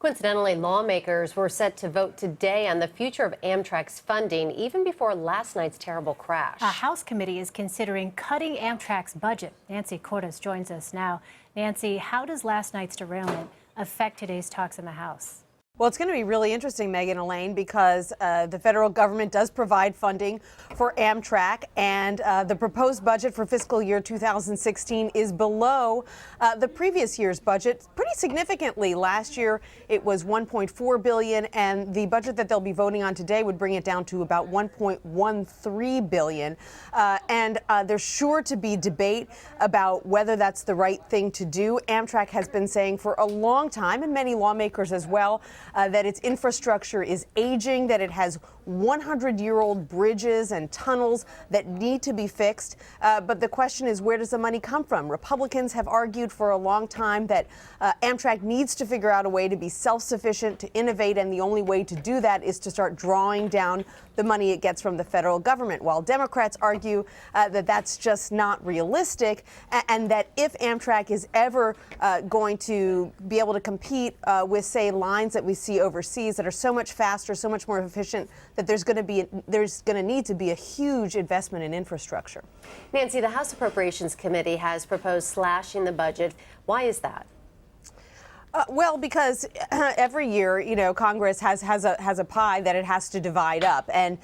Coincidentally, lawmakers were set to vote today on the future of Amtrak's funding, even before last night's terrible crash. A House committee is considering cutting Amtrak's budget. Nancy Cordes joins us now. Nancy, how does last night's derailment affect today's talks in the House? Well, it's going to be really interesting, Megan Elaine, because the federal government does provide funding for Amtrak, and the proposed budget for fiscal year 2016 is below the previous year's budget pretty significantly. Last year, it was $1.4 billion, and the budget that they'll be voting on today would bring it down to about $1.13 billion. And there's sure to be debate about whether that's the right thing to do. Amtrak has been saying for a long time, and many lawmakers as well, that its infrastructure is aging, that it has 100-year-old bridges and tunnels that need to be fixed. But the question is, where does the money come from? Republicans have argued for a long time that Amtrak needs to figure out a way to be self-sufficient, to innovate, and the only way to do that is to start drawing down the money it gets from the federal government, while Democrats argue that that's just not realistic, and that if Amtrak is ever going to be able to compete with, say, lines that we see overseas that are so much faster, so much more efficient, that there's going to need to be a huge investment in infrastructure. Nancy, the House Appropriations Committee has proposed slashing the budget. Why is that? Well, because every year, Congress has a pie that it has to divide up, and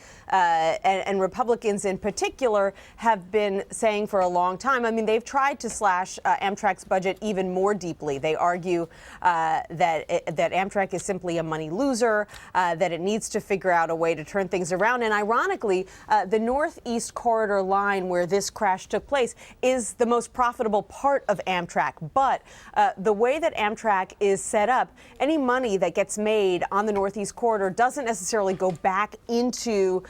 Republicans in particular have been saying for a long time. I mean, they've tried to slash Amtrak's budget even more deeply. They argue that Amtrak is simply a money loser, that it needs to figure out a way to turn things around. And ironically, the Northeast Corridor line where this crash took place is the most profitable part of Amtrak. But the way that Amtrak is set up, any money that gets made on the Northeast Corridor doesn't necessarily go back into,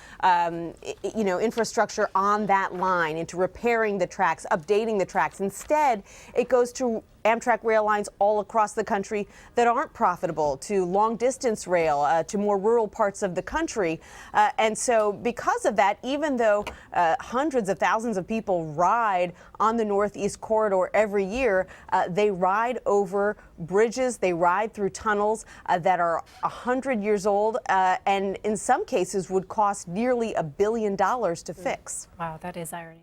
infrastructure on that line, into repairing the tracks, updating the tracks. Instead, it goes to Amtrak rail lines all across the country that aren't profitable, to long-distance rail, to more rural parts of the country. And so because of that, even though hundreds of thousands of people ride on the Northeast Corridor every year, they ride over bridges, they ride through tunnels that are 100 years old, and in some cases would cost nearly $1 billion to fix. Wow, that is irony.